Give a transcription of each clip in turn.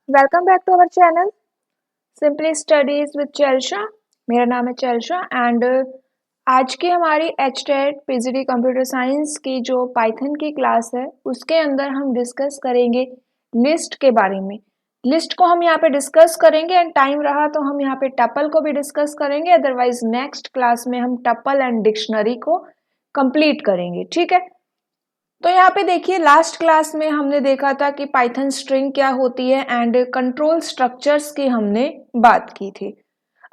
Welcome back to our channel simply studies with Chelsea. मेरा नाम है चेल्शा एंड आज की हमारी एचटेट पीजीडी कंप्यूटर साइंस की जो पाइथन की क्लास है उसके अंदर हम डिस्कस करेंगे लिस्ट के बारे में। लिस्ट को हम यहाँ पे डिस्कस करेंगे एंड टाइम रहा तो हम यहाँ पे टपल को भी डिस्कस करेंगे, अदरवाइज नेक्स्ट क्लास में हम टपल एंड डिक्शनरी को कंप्लीट करेंगे। ठीक है, तो यहाँ पे देखिए लास्ट क्लास में हमने देखा था कि पाइथन स्ट्रिंग क्या होती है एंड कंट्रोल स्ट्रक्चर्स की हमने बात की थी।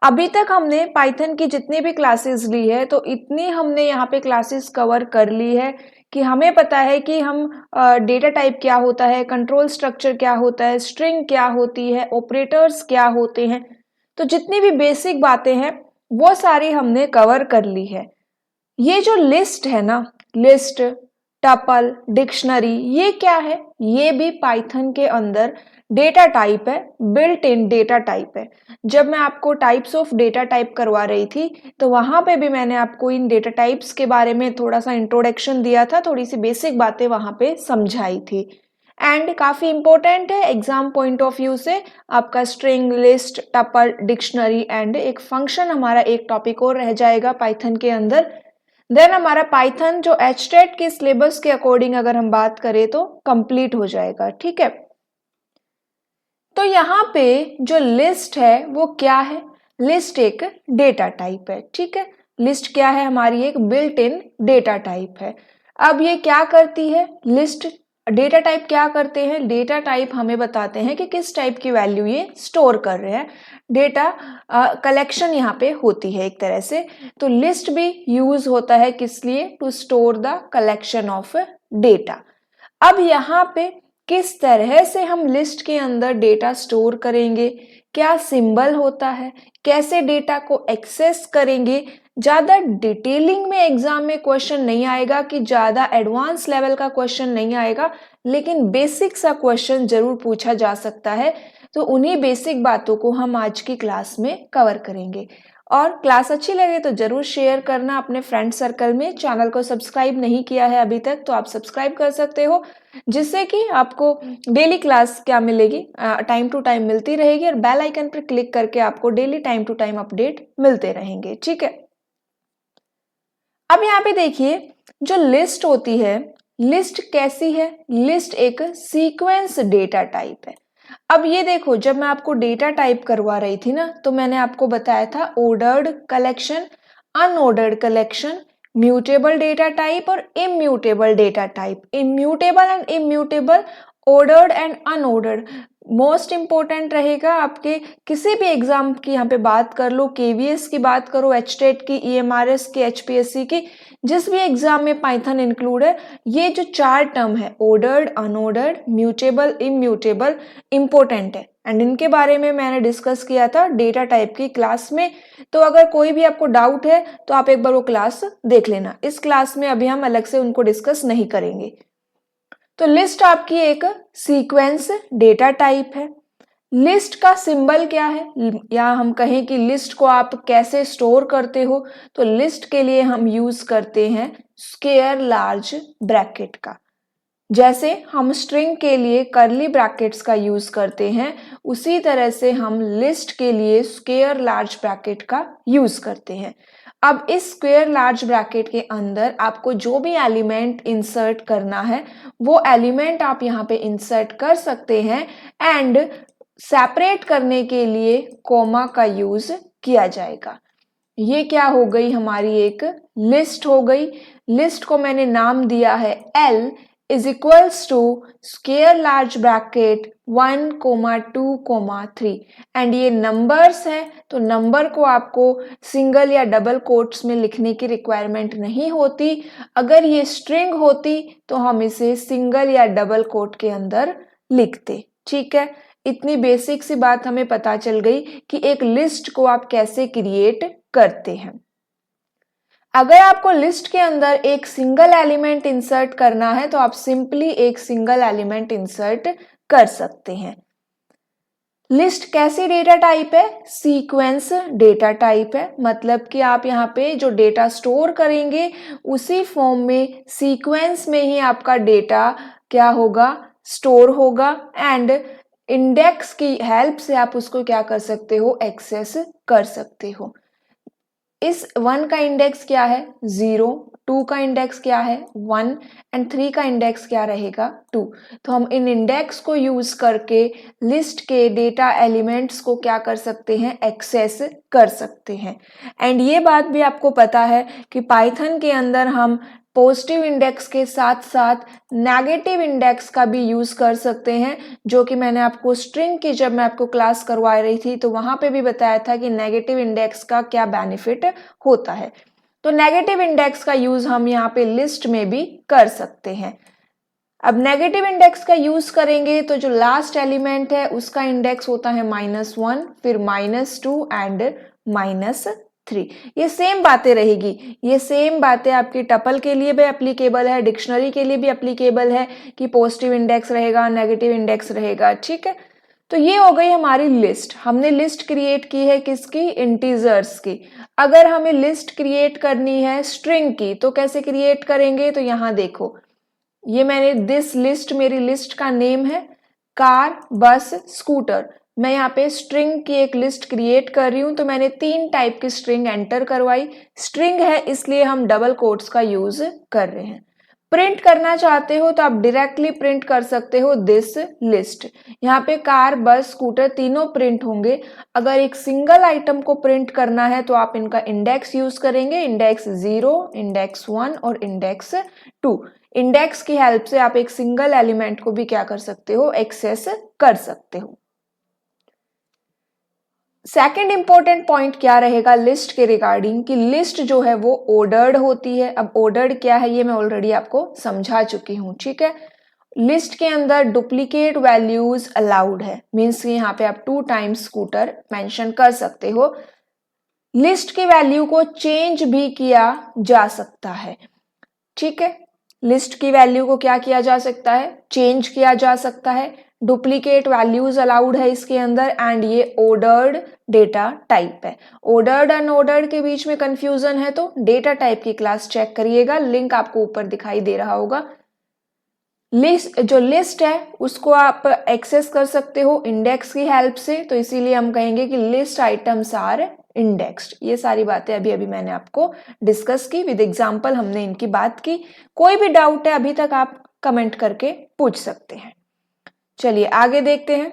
अभी तक हमने पाइथन की जितनी भी क्लासेस ली है तो इतनी हमने यहाँ पे क्लासेस कवर कर ली है कि हमें पता है कि हम डेटा टाइप क्या होता है, कंट्रोल स्ट्रक्चर क्या होता है, स्ट्रिंग क्या होती है, ऑपरेटर्स क्या होते हैं। तो जितनी भी बेसिक बातें हैं वो सारी हमने कवर कर ली है। ये जो लिस्ट है ना, लिस्ट, टपल, डिक्शनरी, ये क्या है? ये भी पाइथन के अंदर डेटा टाइप है, बिल्ट इन डेटा टाइप है। जब मैं आपको टाइप्स ऑफ डेटा टाइप करवा रही थी तो वहां पे भी मैंने आपको इन डेटा टाइप्स के बारे में थोड़ा सा इंट्रोडक्शन दिया था, थोड़ी सी बेसिक बातें वहां पे समझाई थी एंड काफी इंपॉर्टेंट है एग्जाम पॉइंट ऑफ व्यू से। आपका string, list, tuple, dictionary and एक फंक्शन हमारा एक टॉपिक और रह जाएगा पाइथन के अंदर। देन हमारा पाइथन जो एचटेट के सिलेबस के अकॉर्डिंग अगर हम बात करें तो कंप्लीट हो जाएगा। ठीक है, तो यहाँ पे जो लिस्ट है वो क्या है? लिस्ट एक डेटा टाइप है। ठीक है, लिस्ट क्या है? हमारी एक बिल्ट इन डेटा टाइप है। अब ये क्या करती है लिस्ट? डेटा टाइप क्या करते हैं? डेटा टाइप हमें बताते हैं कि किस टाइप की वैल्यू ये स्टोर कर रहे हैं। डेटा कलेक्शन यहाँ पे होती है एक तरह से। तो लिस्ट भी यूज होता है किस लिए? To store the collection of data. अब यहाँ पे किस तरह से हम लिस्ट के अंदर डेटा स्टोर करेंगे, क्या सिंबल होता है, कैसे डेटा को एक्सेस करेंगे, ज़्यादा डिटेलिंग में एग्जाम में क्वेश्चन नहीं आएगा कि ज़्यादा एडवांस लेवल का क्वेश्चन नहीं आएगा, लेकिन बेसिक सा क्वेश्चन जरूर पूछा जा सकता है। तो उन्हीं बेसिक बातों को हम आज की क्लास में कवर करेंगे। और क्लास अच्छी लगे तो जरूर शेयर करना अपने फ्रेंड सर्कल में। चैनल को सब्सक्राइब नहीं किया है अभी तक तो आप सब्सक्राइब कर सकते हो, जिससे कि आपको डेली क्लास क्या मिलेगी, टाइम टू टाइम मिलती रहेगी और बेल आइकन पर क्लिक करके आपको daily time to time update मिलते रहेंगे। ठीक है, अब यहाँ पे देखिए जो लिस्ट होती है, लिस्ट कैसी है? लिस्ट एक सीक्वेंस डेटा टाइप है। अब ये देखो, जब मैं आपको डेटा टाइप करवा रही थी ना तो मैंने आपको बताया था ordered collection, unordered collection, mutable data type और immutable data type. Immutable and immutable, ordered and unordered most important रहेगा आपके किसी भी एग्जाम की। यहाँ पे बात कर लो, केवीएस की बात करो, एचटेट की, ईएमआरएस की, एचपीएससी की, जिस भी एग्जाम में पाइथन इंक्लूड है, ये जो चार टर्म है ordered, unordered, mutable, immutable, important है एंड इनके बारे में मैंने डिस्कस किया था डेटा टाइप की क्लास में। तो अगर कोई भी आपको डाउट है तो आप एक बार वो क्लास देख लेना। इस क्लास में अभी हम अलग से उनको डिस्कस नहीं करेंगे। तो लिस्ट आपकी एक सीक्वेंस डेटा टाइप है। लिस्ट का सिंबल क्या है, या हम कहें कि लिस्ट को आप कैसे स्टोर करते हो, तो लिस्ट के लिए हम यूज करते हैं स्क्वायर लार्ज ब्रैकेट का। जैसे हम स्ट्रिंग के लिए कर्ली ब्रैकेट्स का यूज करते हैं, उसी तरह से हम लिस्ट के लिए स्क्वायर लार्ज ब्रैकेट का यूज करते हैं। अब इस स्क्वायर लार्ज ब्रैकेट के अंदर आपको जो भी एलिमेंट इंसर्ट करना है वो एलिमेंट आप यहाँ पे इंसर्ट कर सकते हैं एंड सेपरेट करने के लिए कॉमा का यूज किया जाएगा। ये क्या हो गई? हमारी एक लिस्ट हो गई। लिस्ट को मैंने नाम दिया है L is equals to square large bracket 1, 2, 3 and ये नंबर्स है तो नंबर को आपको सिंगल या डबल कोट्स में लिखने की रिक्वायरमेंट नहीं होती। अगर ये स्ट्रिंग होती तो हम इसे सिंगल या डबल कोट के अंदर लिखते। ठीक है, इतनी बेसिक सी बात हमें पता चल गई कि एक लिस्ट को आप कैसे क्रिएट करते हैं। अगर आपको लिस्ट के अंदर एक सिंगल एलिमेंट इंसर्ट करना है तो आप सिंपली एक सिंगल एलिमेंट इंसर्ट कर सकते हैं। लिस्ट कैसी डेटा टाइप है? सीक्वेंस डेटा टाइप है। मतलब कि आप यहाँ पे जो डेटा स्टोर करेंगे उसी फॉर्म में सीक्वेंस में ही आपका डेटा क्या होगा? स्टोर होगा एंड इंडेक्स की हेल्प से आप उसको क्या कर सकते हो, एक्सेस कर सकते हो। इस 1 का इंडेक्स क्या है, 0, 2 का इंडेक्स क्या है, 1 एंड 3 का इंडेक्स क्या रहेगा, 2। तो हम इन इंडेक्स को यूज करके लिस्ट के डेटा एलिमेंट्स को क्या कर सकते हैं, एक्सेस कर सकते हैं। एंड ये बात भी आपको पता है कि पाइथन के अंदर हम पॉजिटिव इंडेक्स के साथ साथ नेगेटिव इंडेक्स का भी यूज कर सकते हैं, जो कि मैंने आपको स्ट्रिंग की जब मैं आपको क्लास करवा रही थी तो वहां पे भी बताया था कि नेगेटिव इंडेक्स का क्या बेनिफिट होता है। तो नेगेटिव इंडेक्स का यूज हम यहाँ पे लिस्ट में भी कर सकते हैं। अब नेगेटिव इंडेक्स का यूज करेंगे तो जो लास्ट एलिमेंट है उसका इंडेक्स होता है -1, फिर -2 एंड -3। ये सेम बातें रहेगी, ये सेम बातें आपकी टपल के लिए भी एप्लीकेबल है, डिक्शनरी के लिए भी एप्लीकेबल है कि पॉजिटिव इंडेक्स रहेगा, नेगेटिव इंडेक्स रहेगा, ठीक है। तो ये हो गई हमारी लिस्ट। हमने लिस्ट क्रिएट की है किसकी, इंटीजर्स की। अगर हमें लिस्ट क्रिएट करनी है स्ट्रिंग की तो कैसे क्रिएट करेंगे, तो यहाँ देखो, ये मैंने दिस लिस्ट, मेरी लिस्ट का नेम है कार, बस, स्कूटर। मैं यहाँ पे स्ट्रिंग की एक लिस्ट क्रिएट कर रही हूं, तो मैंने 3 टाइप की स्ट्रिंग एंटर करवाई। स्ट्रिंग है इसलिए हम डबल कोट्स का यूज कर रहे हैं। प्रिंट करना चाहते हो तो आप डायरेक्टली प्रिंट कर सकते हो दिस लिस्ट। यहाँ पे कार, बस, स्कूटर तीनों प्रिंट होंगे। अगर एक सिंगल आइटम को प्रिंट करना है तो आप इनका इंडेक्स यूज करेंगे, इंडेक्स 0, इंडेक्स 1 और इंडेक्स 2। इंडेक्स की हेल्प से आप एक सिंगल एलिमेंट को भी क्या कर सकते हो, एक्सेस कर सकते हो। सेकेंड इंपॉर्टेंट पॉइंट क्या रहेगा लिस्ट के रिगार्डिंग, कि लिस्ट जो है वो ऑर्डर्ड होती है। अब ऑर्डर्ड क्या है ये मैं ऑलरेडी आपको समझा चुकी हूं, ठीक है। लिस्ट के अंदर डुप्लीकेट वैल्यूज अलाउड है, मीन्स यहाँ पे आप 2 टाइम्स स्कूटर मेंशन कर सकते हो। लिस्ट की वैल्यू को चेंज भी किया जा सकता है, ठीक है। लिस्ट की वैल्यू को क्या किया जा सकता है, चेंज किया जा सकता है। डुप्लीकेट वैल्यूज अलाउड है इसके अंदर एंड ये ऑर्डर्ड डेटा टाइप है। ऑर्डर्ड अनऑर्डर्ड के बीच में कंफ्यूजन है तो डेटा टाइप की क्लास चेक करिएगा, लिंक आपको ऊपर दिखाई दे रहा होगा। लिस्ट, जो लिस्ट है उसको आप एक्सेस कर सकते हो इंडेक्स की हेल्प से, तो इसीलिए हम कहेंगे कि लिस्ट आइटम्स आर इंडेक्स्ड। ये सारी बातें अभी अभी मैंने आपको डिस्कस की, विद एग्जांपल हमने इनकी बात की। कोई भी डाउट है अभी तक आप कमेंट करके पूछ सकते हैं। चलिए आगे देखते हैं।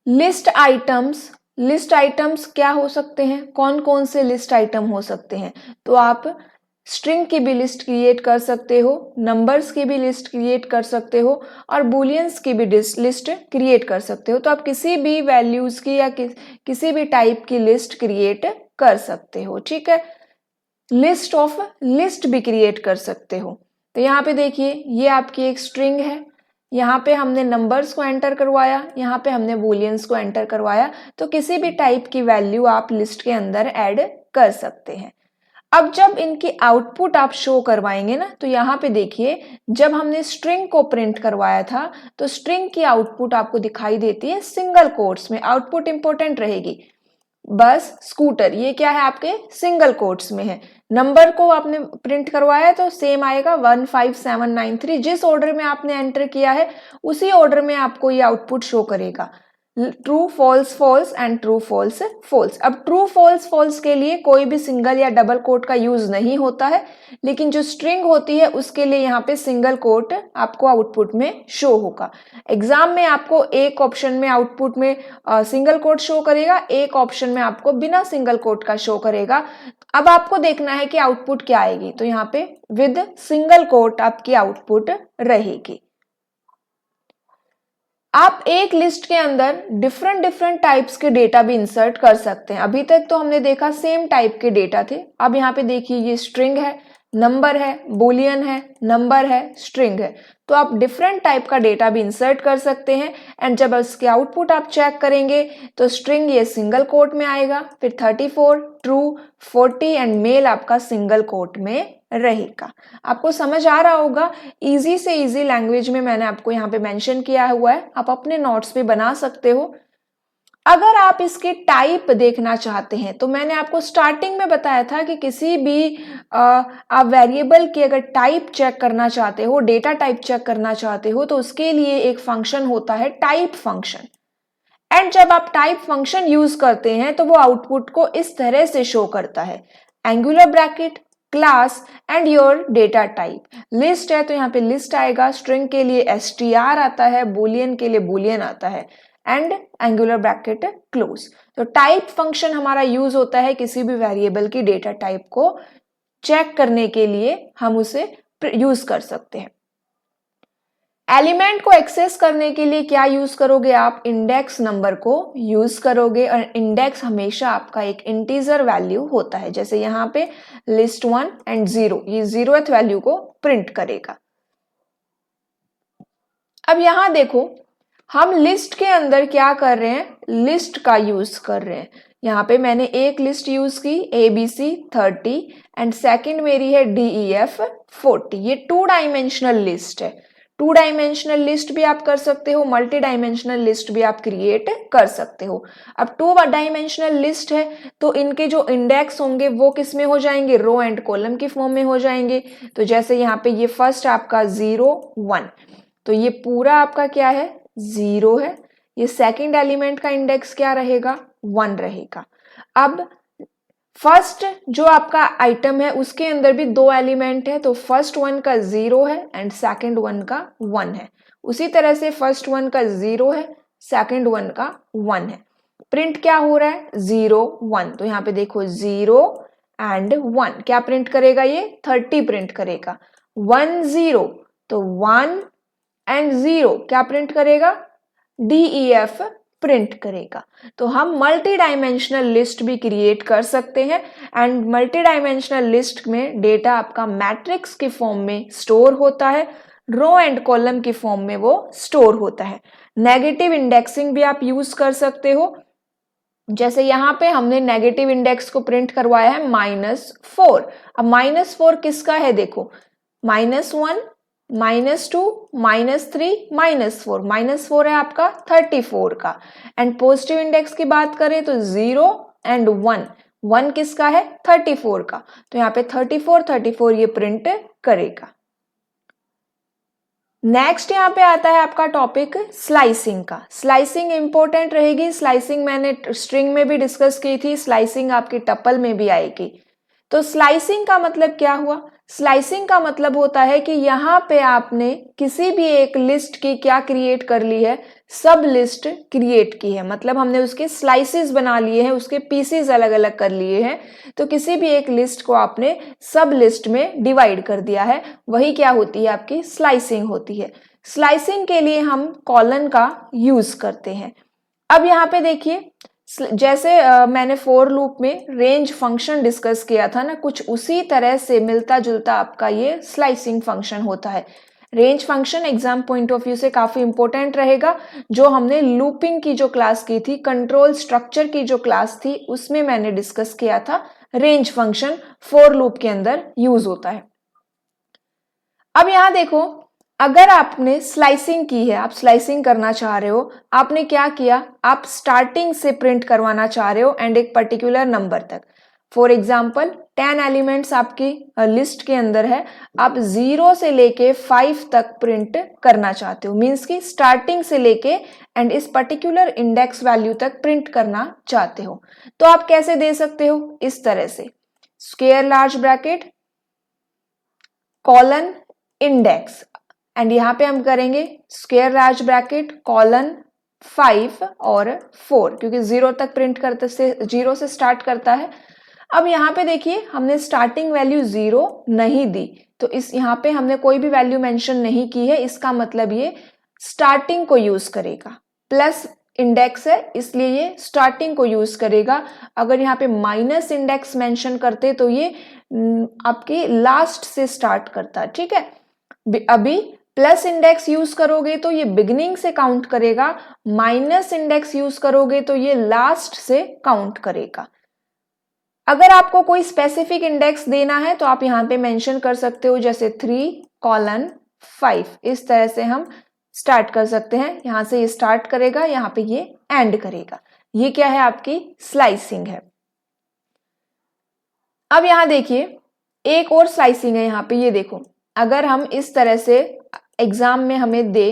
लिस्ट आइटम्स, लिस्ट आइटम्स क्या हो सकते हैं, कौन कौन से लिस्ट आइटम हो सकते हैं, तो आप स्ट्रिंग की भी लिस्ट क्रिएट कर सकते हो, नंबर्स की भी लिस्ट क्रिएट कर सकते हो और बुलियंस की भी लिस्ट क्रिएट कर सकते हो। तो आप किसी भी वैल्यूज की या किसी भी टाइप की लिस्ट क्रिएट कर सकते हो, ठीक है। लिस्ट ऑफ लिस्ट भी क्रिएट कर सकते हो। तो यहाँ पे देखिए ये आपकी एक स्ट्रिंग है, यहाँ पे हमने नंबर्स को एंटर करवाया, यहाँ पे हमने बुलियंस को एंटर करवाया। तो किसी भी टाइप की वैल्यू आप लिस्ट के अंदर ऐड कर सकते हैं। अब जब इनकी आउटपुट आप शो करवाएंगे ना, तो यहाँ पे देखिए जब हमने स्ट्रिंग को प्रिंट करवाया था तो स्ट्रिंग की आउटपुट आपको दिखाई देती है सिंगल कोट्स में। आउटपुट इंपॉर्टेंट रहेगी। बस, स्कूटर, ये क्या है आपके सिंगल कोट्स में है। नंबर को आपने प्रिंट करवाया तो सेम आएगा 15793। जिस ऑर्डर में आपने एंटर किया है उसी ऑर्डर में आपको ये आउटपुट शो करेगा। True false false and true false false. अब ट्रू फॉल्स फॉल्स के लिए कोई भी सिंगल या डबल कोट का यूज नहीं होता है, लेकिन जो स्ट्रिंग होती है उसके लिए यहाँ पे सिंगल कोट आपको आउटपुट में शो होगा। एग्जाम में आपको एक ऑप्शन में आउटपुट में सिंगल कोट शो करेगा, एक ऑप्शन में आपको बिना सिंगल कोट का शो करेगा। अब आपको देखना है कि आउटपुट क्या आएगी, तो यहाँ पे विद सिंगल कोट आपकी आउटपुट रहेगी। आप एक लिस्ट के अंदर डिफरेंट डिफरेंट टाइप्स के डेटा भी इंसर्ट कर सकते हैं। अभी तक तो हमने देखा सेम टाइप के डेटा थे, अब यहाँ पे देखिए ये स्ट्रिंग है, नंबर है, बुलियन है, नंबर है, स्ट्रिंग है। तो आप डिफरेंट टाइप का डेटा भी इंसर्ट कर सकते हैं एंड जब इसके आउटपुट आप चेक करेंगे तो स्ट्रिंग ये सिंगल कोट में आएगा, फिर 34 ट्रू, 40 एंड मेल आपका सिंगल कोट में रहेगा। आपको समझ आ रहा होगा, इजी से इजी लैंग्वेज में मैंने आपको यहाँ पे मेंशन किया हुआ है, आप अपने नोट्स पे बना सकते हो। अगर आप इसके टाइप देखना चाहते हैं तो मैंने आपको स्टार्टिंग में बताया था कि किसी भी आप वेरिएबल की अगर टाइप चेक करना चाहते हो, डेटा टाइप चेक करना चाहते हो, तो उसके लिए एक फंक्शन होता है टाइप फंक्शन। एंड जब आप टाइप फंक्शन यूज करते हैं तो वो आउटपुट को इस तरह से शो करता है, angular bracket, class and your data type. List है तो यहाँ पे लिस्ट आएगा, स्ट्रिंग के लिए str आता है, बुलियन के लिए बुलियन आता है, एंड एंगुलर ब्रैकेट क्लोज। तो टाइप फंक्शन हमारा यूज होता है किसी भी वेरिएबल की डेटा टाइप को चेक करने के लिए, हम उसे यूज कर सकते हैं। एलिमेंट को एक्सेस करने के लिए क्या यूज करोगे आप? इंडेक्स नंबर को यूज करोगे, और इंडेक्स हमेशा आपका एक इंटीजर वैल्यू होता है। जैसे यहाँ पे लिस्ट 1 एंड 0, ये 0th वैल्यू को प्रिंट करेगा। अब यहां देखो, हम लिस्ट के अंदर क्या कर रहे हैं? लिस्ट का यूज कर रहे हैं। यहाँ पे मैंने एक लिस्ट यूज की ABC 30 एंड सेकंड मेरी है DEF 40। ये 2 डायमेंशनल लिस्ट है। 2 डायमेंशनल लिस्ट भी आप कर सकते हो, मल्टी डायमेंशनल लिस्ट भी आप क्रिएट कर सकते हो। अब 2 डायमेंशनल लिस्ट है तो इनके जो इंडेक्स होंगे वो किस में हो जाएंगे? रो एंड कॉलम की फॉर्म में हो जाएंगे। तो जैसे यहाँ पे ये फर्स्ट आपका 0 1, तो ये पूरा आपका क्या है? 0 है। ये सेकंड एलिमेंट का इंडेक्स क्या रहेगा? 1 रहेगा। अब फर्स्ट जो आपका आइटम है उसके अंदर भी 2 एलिमेंट है, तो फर्स्ट 1 का 0 है एंड सेकंड 1 का 1 है। उसी तरह से फर्स्ट 1 का 0 है, सेकंड 1 का 1 है। प्रिंट क्या हो रहा है? 0 1। तो यहाँ पे देखो 0 एंड 1 क्या प्रिंट करेगा? ये 30 प्रिंट करेगा। 1 0, तो 1 एंड 0 क्या प्रिंट करेगा? DEF प्रिंट करेगा। तो हम मल्टी डायमेंशनल लिस्ट भी क्रिएट कर सकते हैं, एंड मल्टी डायमेंशनल लिस्ट में डेटा आपका मैट्रिक्स की फॉर्म में स्टोर होता है, रो एंड कॉलम की फॉर्म में वो स्टोर होता है। नेगेटिव इंडेक्सिंग भी आप यूज कर सकते हो। जैसे यहाँ पे हमने नेगेटिव इंडेक्स को प्रिंट करवाया है -4। अब -4 किसका है? देखो, -1 -2 -3 -4। -4 है आपका 34 का। एंड पॉजिटिव इंडेक्स की बात करें तो 0 एंड 1। 1 किसका है? 34 का। तो यहाँ पे 34 ये प्रिंट करेगा। नेक्स्ट यहाँ पे आता है आपका टॉपिक स्लाइसिंग का। स्लाइसिंग इंपॉर्टेंट रहेगी। स्लाइसिंग मैंने स्ट्रिंग में भी डिस्कस की थी, स्लाइसिंग आपकी टपल में भी आएगी। तो स्लाइसिंग का मतलब क्या हुआ? स्लाइसिंग का मतलब होता है कि यहाँ पे आपने किसी भी एक लिस्ट की क्या क्रिएट कर ली है? सब लिस्ट क्रिएट की है। मतलब हमने उसके स्लाइसेस बना लिए हैं, उसके पीसेस अलग अलग कर लिए हैं। तो किसी भी एक लिस्ट को आपने सब लिस्ट में डिवाइड कर दिया है, वही क्या होती है? आपकी स्लाइसिंग होती है। स्लाइसिंग के लिए हम कॉलन का यूज करते हैं। अब यहाँ पे देखिए, जैसे मैंने फॉर लूप में रेंज फंक्शन डिस्कस किया था ना, कुछ उसी तरह से मिलता जुलता आपका ये स्लाइसिंग फंक्शन होता है। Range function exam point of view से काफी इंपॉर्टेंट रहेगा। जो हमने लूपिंग की जो क्लास की थी, कंट्रोल स्ट्रक्चर की जो क्लास थी, उसमें मैंने डिस्कस किया था रेंज फंक्शन फॉर लूप के अंदर यूज होता है। अब यहां देखो, अगर आपने स्लाइसिंग की है, आप स्लाइसिंग करना चाह रहे हो, आपने क्या किया? आप स्टार्टिंग से प्रिंट करवाना चाह रहे हो एंड एक पर्टिकुलर नंबर तक। फॉर एग्जाम्पल 10 एलिमेंट्स आपकी लिस्ट के अंदर है, आप 0 से लेके 5 तक प्रिंट करना चाहते हो। मीन्स कि स्टार्टिंग से लेके एंड इस पर्टिकुलर इंडेक्स वैल्यू तक प्रिंट करना चाहते हो। तो आप कैसे दे सकते हो? इस तरह से, square large bracket colon index, and यहाँ पे हम करेंगे स्क्वायर लार्ज ब्रैकेट कॉलन 5 और 4, क्योंकि 0 तक प्रिंट करते से 0 से स्टार्ट करता है। अब यहाँ पे देखिए, हमने स्टार्टिंग वैल्यू 0 नहीं दी, तो इस यहाँ पे हमने कोई भी वैल्यू मेंशन नहीं की है। इसका मतलब ये स्टार्टिंग को यूज करेगा। प्लस इंडेक्स है इसलिए ये स्टार्टिंग को यूज करेगा। अगर यहाँ पे माइनस इंडेक्स मेंशन करते तो ये आपके लास्ट से स्टार्ट करता। ठीक है, अभी प्लस इंडेक्स यूज करोगे तो ये बिगिनिंग से काउंट करेगा, माइनस इंडेक्स यूज करोगे तो ये लास्ट से काउंट करेगा। अगर आपको कोई स्पेसिफिक इंडेक्स देना है तो आप यहाँ पे मेंशन कर सकते हो, जैसे 3:5। इस तरह से हम स्टार्ट कर सकते हैं। यहाँ से ये स्टार्ट करेगा, यहाँ पे ये एंड करेगा। ये क्या है, आपकी स्लाइसिंग है। अब यहां देखिए एक और स्लाइसिंग है यहाँ पे, ये देखो अगर हम इस तरह से एग्जाम में हमें दे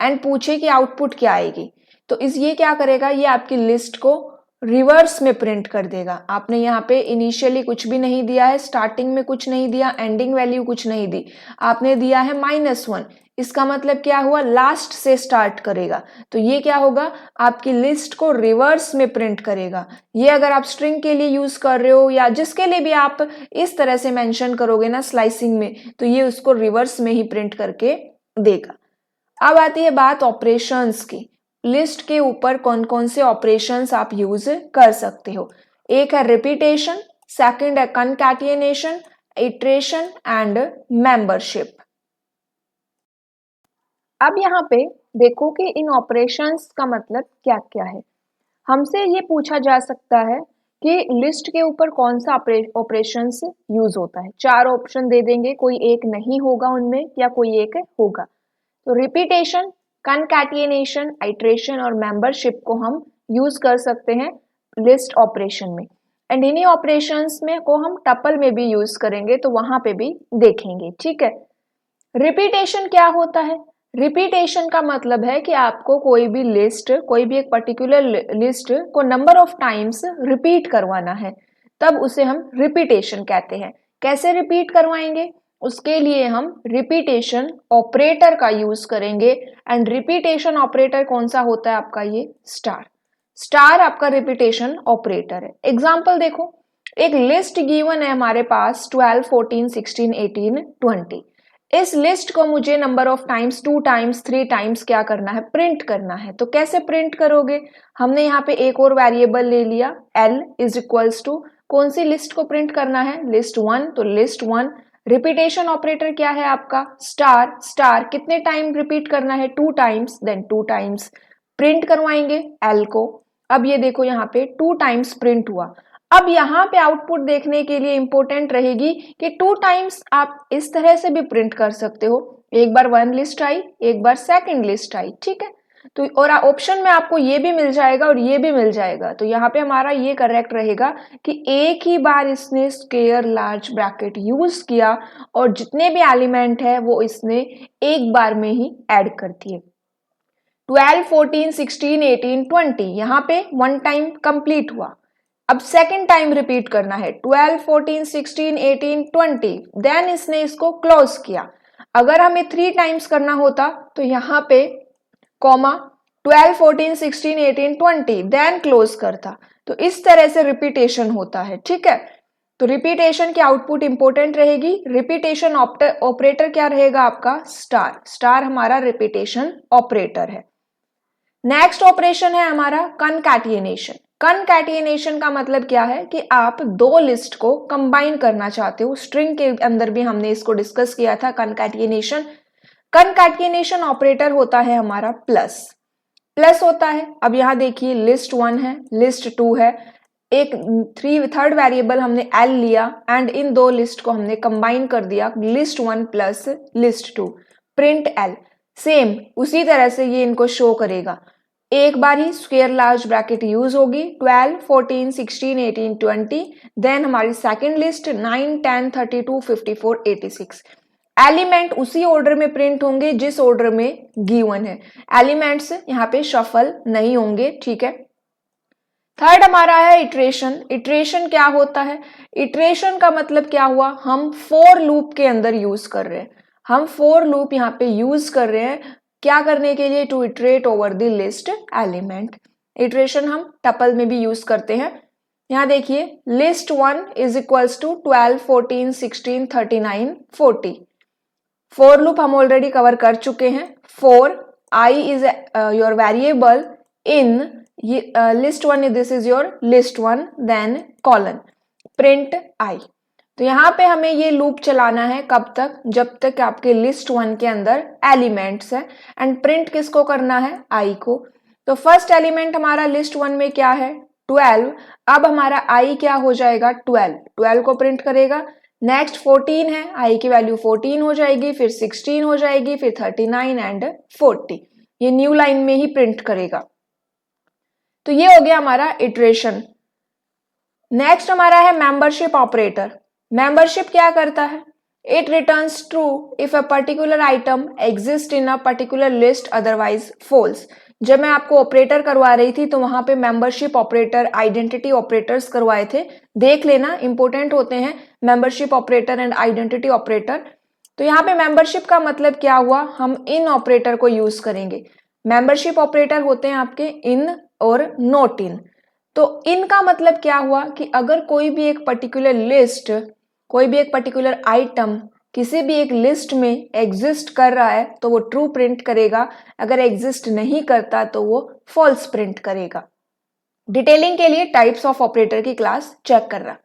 एंड पूछे कि आउटपुट क्या आएगी, तो ये क्या करेगा, ये आपकी लिस्ट को रिवर्स में प्रिंट कर देगा। आपने यहाँ पे इनिशियली कुछ भी नहीं दिया है, स्टार्टिंग में कुछ नहीं दिया, एंडिंग वैल्यू कुछ नहीं दी, आपने दिया है -1। इसका मतलब क्या हुआ, लास्ट से स्टार्ट करेगा। तो ये क्या होगा, आपकी लिस्ट को रिवर्स में प्रिंट करेगा। ये अगर आप स्ट्रिंग के लिए यूज कर रहे हो या जिसके लिए भी आप इस तरह से मेंशन करोगे ना स्लाइसिंग में, तो ये उसको रिवर्स में ही प्रिंट करके देगा। अब आती है बात ऑपरेशंस की। लिस्ट के ऊपर कौन कौन से ऑपरेशंस आप यूज कर सकते हो। एक है रिपीटेशन, सेकंड है कनकैटिनेशन, इटरेशन एंड मेंबरशिप। अब यहाँ पे देखो कि इन ऑपरेशंस का मतलब क्या क्या है। हमसे ये पूछा जा सकता है कि लिस्ट के ऊपर कौन सा ऑपरेशंस यूज होता है। 4 ऑप्शन दे देंगे, कोई एक नहीं होगा उनमें या कोई एक होगा। तो रिपीटेशन, कनकैटिनेशन, आइट्रेशन और मेंबरशिप को हम यूज कर सकते हैं लिस्ट ऑपरेशन में। एंड इन्हीं ऑपरेशंस में को हम टपल में भी यूज करेंगे, तो वहां पे भी देखेंगे, ठीक है। रिपीटेशन क्या होता है, रिपीटेशन का मतलब है कि आपको कोई भी लिस्ट, कोई भी एक पर्टिकुलर लिस्ट को नंबर ऑफ टाइम्स रिपीट करवाना है, तब उसे हम रिपीटेशन कहते हैं। कैसे रिपीट करवाएंगे, उसके लिए हम रिपीटेशन ऑपरेटर का यूज करेंगे। एंड रिपीटेशन ऑपरेटर कौन सा होता है आपका, ये स्टार। स्टार आपका रिपीटेशन ऑपरेटर है। एग्जाम्पल देखो, एक लिस्ट गिवन है हमारे पास 12, 14, 16, 18, 20। इस लिस्ट को मुझे number of times 2 times 3 times क्या करना है, प्रिंट करना है। तो कैसे प्रिंट करोगे, हमने यहाँ पे एक और वेरिएबल ले लिया l इज इक्वल्स टू, कौन सी लिस्ट को प्रिंट करना है, लिस्ट 1, तो लिस्ट 1। रिपीटेशन ऑपरेटर क्या है आपका, स्टार। स्टार कितने टाइम रिपीट करना है, 2 टाइम्स, देन 2 टाइम्स प्रिंट करवाएंगे l को। अब ये देखो यहाँ पे 2 टाइम्स प्रिंट हुआ। अब यहाँ पे आउटपुट देखने के लिए इंपॉर्टेंट रहेगी कि 2 टाइम्स आप इस तरह से भी प्रिंट कर सकते हो, एक बार 1 लिस्ट आई, एक बार सेकंड लिस्ट आई, ठीक है। तो और ऑप्शन में आपको ये भी मिल जाएगा और ये भी मिल जाएगा, तो यहाँ पे हमारा ये करेक्ट रहेगा कि एक ही बार इसने स्क्वायर लार्ज ब्रैकेट यूज किया और जितने भी एलिमेंट है वो इसने एक बार में ही ऐड कर दिए। 12, 14, 16, 18, 20 यहाँ पे 1 टाइम कंप्लीट हुआ। अब सेकेंड टाइम रिपीट करना है 12, 14, 16, 18, 20, देन इसने इसको क्लोज किया। अगर हमें 3 टाइम्स करना होता तो यहाँ पे कॉमा 12, 14, 16, 18, 20 देन क्लोज करता। तो इस तरह से रिपीटेशन होता है, ठीक है। तो रिपीटेशन की आउटपुट इंपॉर्टेंट रहेगी। रिपीटेशन ऑपरेटर क्या रहेगा आपका, स्टार। स्टार हमारा रिपीटेशन ऑपरेटर है। नेक्स्ट ऑपरेशन है हमारा कनकैटिनेशन। कनकैटिनेशन का मतलब क्या है कि आप 2 लिस्ट को कंबाइन करना चाहते हो। स्ट्रिंग के अंदर भी हमने इसको डिस्कस किया था कनकैटिनेशन। कनकैटिनेशन ऑपरेटर होता है हमारा प्लस। प्लस होता है, अब यहां देखिए लिस्ट 1 है, लिस्ट 2 है, एक थर्ड वेरिएबल हमने l लिया एंड इन 2 लिस्ट को हमने कंबाइन कर दिया, list 1 plus list 2, print l। Same उसी तरह से ये इनको शो करेगा। एक बार ही स्क्वायर लार्ज ब्रैकेट यूज होगी, 12, 14, 16, 18, 20, देन हमारी सेकंड लिस्ट 9, 10, 32, 54, 86। एलिमेंट उसी ऑर्डर में प्रिंट होंगे जिस ऑर्डर में गिवन है, एलिमेंट्स यहाँ पे शफल नहीं होंगे, ठीक है। थर्ड हमारा है इटरेशन। इटरेशन क्या होता है, इटरेशन का मतलब क्या हुआ, हम फॉर लूप के अंदर यूज कर रहे हैं। हम फॉर लूप यहाँ पे यूज कर रहे हैं क्या करने के लिए, to iterate over the list element. Iteration हम टपल में भी यूज करते हैं। यहाँ देखिए list 1 is equals to 12, 14, 16, 39, 40। For loop हम ऑलरेडी कवर कर चुके हैं। For I is your variable in list 1, this is your list 1, then colon print I. तो यहाँ पे हमें ये लूप चलाना है कब तक, जब तक आपके लिस्ट 1 के अंदर एलिमेंट्स है। एंड प्रिंट किसको करना है, आई को। तो फर्स्ट एलिमेंट हमारा लिस्ट 1 में क्या है, 12। अब हमारा आई क्या हो जाएगा, 12 को प्रिंट करेगा। नेक्स्ट 14 है, आई की वैल्यू 14 हो जाएगी, फिर 16 हो जाएगी, फिर 39 एंड 40। ये न्यू लाइन में ही प्रिंट करेगा। तो ये हो गया हमारा इटरेशन। नेक्स्ट हमारा है मेंबरशिप ऑपरेटर। मेंबरशिप क्या करता है? It returns true if a particular item exist in a particular list, otherwise false. जब मैं आपको ऑपरेटर करवा रही थी तो वहां पे मेंबरशिप ऑपरेटर, आइडेंटिटी ऑपरेटर्स करवाए थे, देख लेना, इंपॉर्टेंट होते हैं membership operator and identity operator. तो यहाँ पे मेंबरशिप का मतलब क्या हुआ? हम इन ऑपरेटर को यूज करेंगे। मेंबरशिप ऑपरेटर होते हैं आपके इन और नॉट इन। तो इनका मतलब क्या हुआ कि अगर कोई भी एक पर्टिकुलर लिस्ट, कोई भी एक पर्टिकुलर आइटम किसी भी एक लिस्ट में एग्जिस्ट कर रहा है तो वो ट्रू प्रिंट करेगा, अगर एग्जिस्ट नहीं करता तो वो फॉल्स प्रिंट करेगा। डिटेलिंग के लिए टाइप्स ऑफ ऑपरेटर की क्लास चेक कर रहा।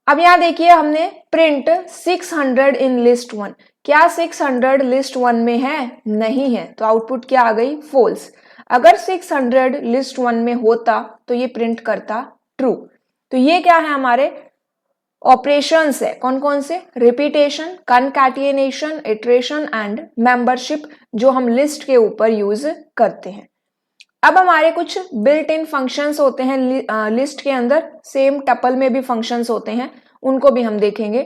अब यहां देखिए हमने प्रिंट 600 इन लिस्ट 1। क्या 600 लिस्ट 1 में है? नहीं है, तो आउटपुट क्या आ गई? फॉल्स। अगर 600 लिस्ट 1 में होता तो ये प्रिंट करता ट्रू। तो ये क्या है? हमारे ऑपरेशंस है। कौन कौन से? रिपीटेशन, कनकैटिनेशन, इटरेशन एंड मेंबरशिप, जो हम लिस्ट के ऊपर यूज करते हैं। अब हमारे कुछ बिल्ट इन फंक्शंस होते हैं लिस्ट के अंदर, सेम टपल में भी फंक्शंस होते हैं, उनको भी हम देखेंगे।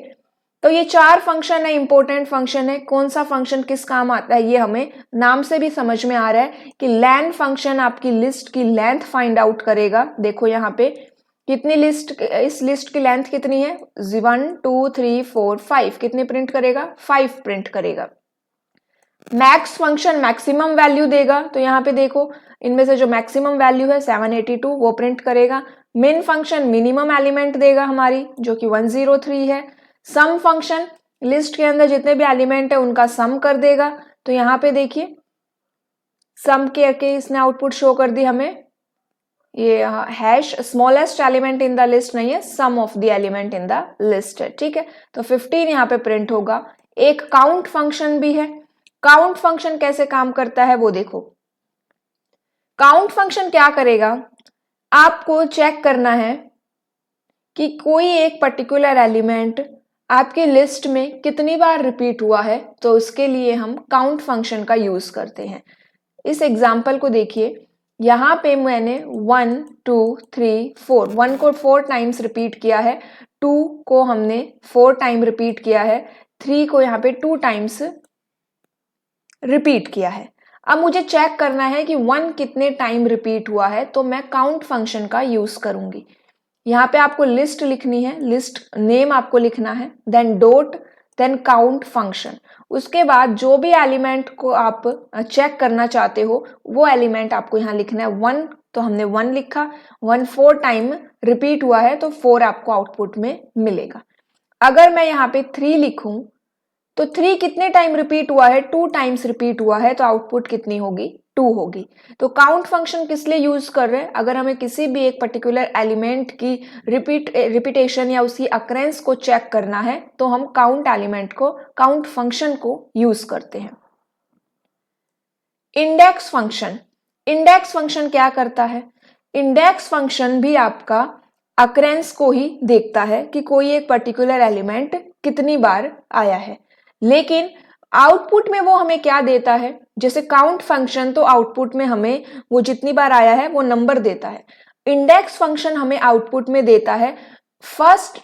तो ये 4 फंक्शन है, इंपॉर्टेंट फंक्शन है। कौन सा फंक्शन किस काम आता है ये हमें नाम से भी समझ में आ रहा है कि लेन फंक्शन आपकी लिस्ट की लेंथ फाइंड आउट करेगा। देखो यहाँ पे कितनी लिस्ट, इस लिस्ट की लेंथ कितनी है? 1 2 3 4 5, कितने प्रिंट करेगा? 5 प्रिंट करेगा। मैक्स फंक्शन मैक्सिमम वैल्यू देगा, तो यहाँ पे देखो इनमें से जो मैक्सिमम वैल्यू है 782 वो प्रिंट करेगा। मिन फंक्शन मिनिमम एलिमेंट देगा हमारी, जो कि 103 है। सम फंक्शन लिस्ट के अंदर जितने भी एलिमेंट है उनका सम कर देगा। तो यहाँ पे देखिए सम के इसने आउटपुट शो कर दी हमें, ये hash smallest element in the list नहीं है, sum of the element in the list है, ठीक है। तो 15 यहाँ पे प्रिंट होगा। एक काउंट फंक्शन भी है। काउंट फंक्शन कैसे काम करता है वो देखो। काउंट फंक्शन क्या करेगा? आपको चेक करना है कि कोई एक पर्टिकुलर एलिमेंट आपकी लिस्ट में कितनी बार रिपीट हुआ है, तो उसके लिए हम काउंट फंक्शन का यूज करते हैं। इस एग्जाम्पल को देखिए, यहां पे मैंने 1 2 3 4, 1 को 4 टाइम्स रिपीट किया है, 2 को हमने 4 टाइम रिपीट किया है, 3 को यहाँ पे 2 टाइम्स रिपीट किया है। अब मुझे चेक करना है कि 1 कितने टाइम रिपीट हुआ है, तो मैं काउंट फंक्शन का यूज करूंगी। यहाँ पे आपको लिस्ट लिखनी है, लिस्ट नेम आपको लिखना है, then dot, then count function. उसके बाद जो भी एलिमेंट को आप चेक करना चाहते हो वो एलिमेंट आपको यहाँ लिखना है। 1 तो हमने 1 लिखा, 1 4 टाइम रिपीट हुआ है तो 4 आपको आउटपुट में मिलेगा। अगर मैं यहाँ पे 3 लिखूं तो 3 कितने टाइम रिपीट हुआ है? 2 टाइम्स रिपीट हुआ है, तो आउटपुट कितनी होगी? 2 होगी। तो काउंट फंक्शन किस लिए यूज कर रहे हैं? अगर हमें किसी भी एक पर्टिकुलर एलिमेंट की रिपीटेशन या उसकी अक्रेंस को चेक करना है तो हम काउंट एलिमेंट को, काउंट फंक्शन को यूज करते हैं। Index function. इंडेक्स फंक्शन क्या करता है? इंडेक्स फंक्शन भी आपका अक्रेंस को ही देखता है कि कोई एक पर्टिकुलर एलिमेंट कितनी बार आया है, लेकिन आउटपुट में वो हमें क्या देता है? जैसे काउंट फंक्शन तो आउटपुट में हमें वो जितनी बार आया है वो नंबर देता है। इंडेक्स फंक्शन हमें आउटपुट में देता है फर्स्ट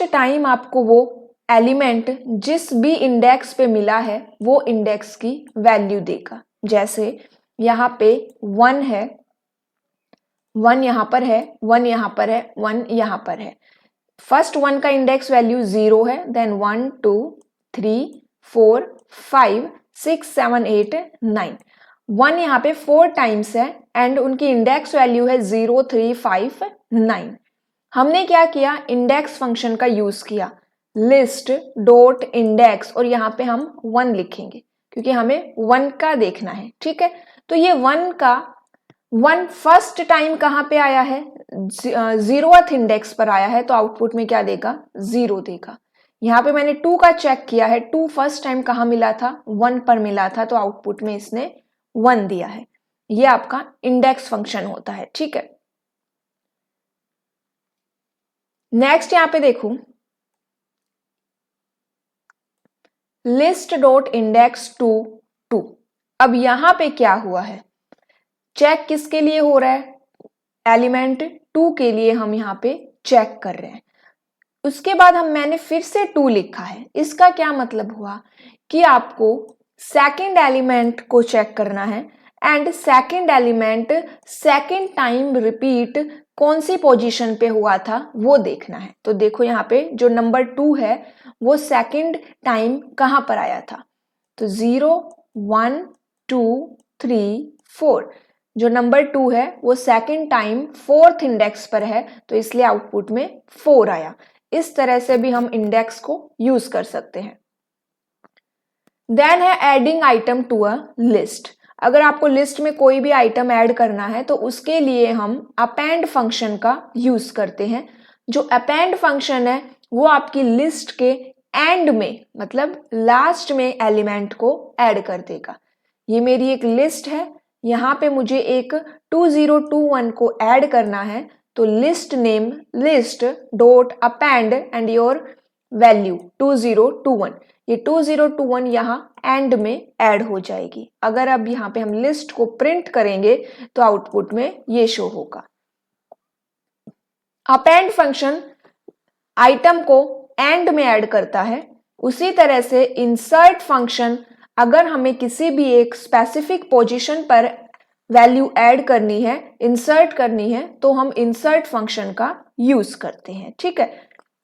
टाइम आपको वो एलिमेंट जिस भी इंडेक्स पे मिला है वो इंडेक्स की वैल्यू देगा। जैसे यहाँ पे 1 है, 1 यहाँ पर है, 1 यहाँ पर है, 1 यहाँ पर है। फर्स्ट 1 का इंडेक्स वैल्यू 0 है, देन 1 2 3 4 5 6 7 8 9। 1 यहाँ पे 4 टाइम्स है एंड उनकी इंडेक्स वैल्यू है 0 3 5 9। हमने क्या किया? इंडेक्स फंक्शन का यूज किया, लिस्ट डॉट इंडेक्स, और यहाँ पे हम 1 लिखेंगे क्योंकि हमें 1 का देखना है, ठीक है। तो ये 1 फर्स्ट टाइम कहाँ पे आया है? 0th इंडेक्स पर आया है, तो आउटपुट में क्या देगा? 0 देगा। यहाँ पे मैंने 2 का चेक किया है, 2 फर्स्ट टाइम कहाँ मिला था? 1 पर मिला था, तो आउटपुट में इसने 1 दिया है। ये आपका इंडेक्स फंक्शन होता है, ठीक है। नेक्स्ट यहाँ पे देखो, लिस्ट डॉट इंडेक्स टू 2। अब यहाँ पे क्या हुआ है, चेक किसके लिए हो रहा है, एलिमेंट 2 के लिए हम यहाँ पे चेक कर रहे हैं। उसके बाद मैंने फिर से 2 लिखा है। इसका क्या मतलब हुआ कि आपको सेकंड एलिमेंट को चेक करना है and second element second time repeat कौन सी पोजीशन पे हुआ था वो देखना है। तो देखो यहाँ पे जो नंबर 2 है वो सेकंड टाइम कहाँ पर आया था, तो 0 1 2 3 4, जो नंबर 2 है वो सेकंड टाइम फोर्थ इंडेक्स पर है, तो इसलिए आउटपुट में 4 आया। इस तरह से भी हम इंडेक्स को यूज कर सकते हैं। देन है adding item to a list. अगर आपको लिस्ट में कोई भी आइटम ऐड करना है तो उसके लिए हम अपेंड फंक्शन का यूज करते हैं। जो अपेंड फंक्शन है वो आपकी लिस्ट के एंड में, मतलब लास्ट में एलिमेंट को ऐड कर देगा। ये मेरी एक लिस्ट है, यहाँ पे मुझे एक 2021 को ऐड करना है, तो list name list dot append and your value 2021, ये 2021 यहाँ एंड में ऐड हो जाएगी। अगर अब यहाँ पे हम लिस्ट को प्रिंट करेंगे तो आउटपुट में ये शो होगा। अपेंड फंक्शन आइटम को एंड में ऐड करता है। उसी तरह से इंसर्ट फंक्शन अगर हमें किसी भी एक स्पेसिफिक पोजीशन पर वैल्यू ऐड करनी है, इंसर्ट करनी है, तो हम इंसर्ट फंक्शन का यूज करते हैं। ठीक है,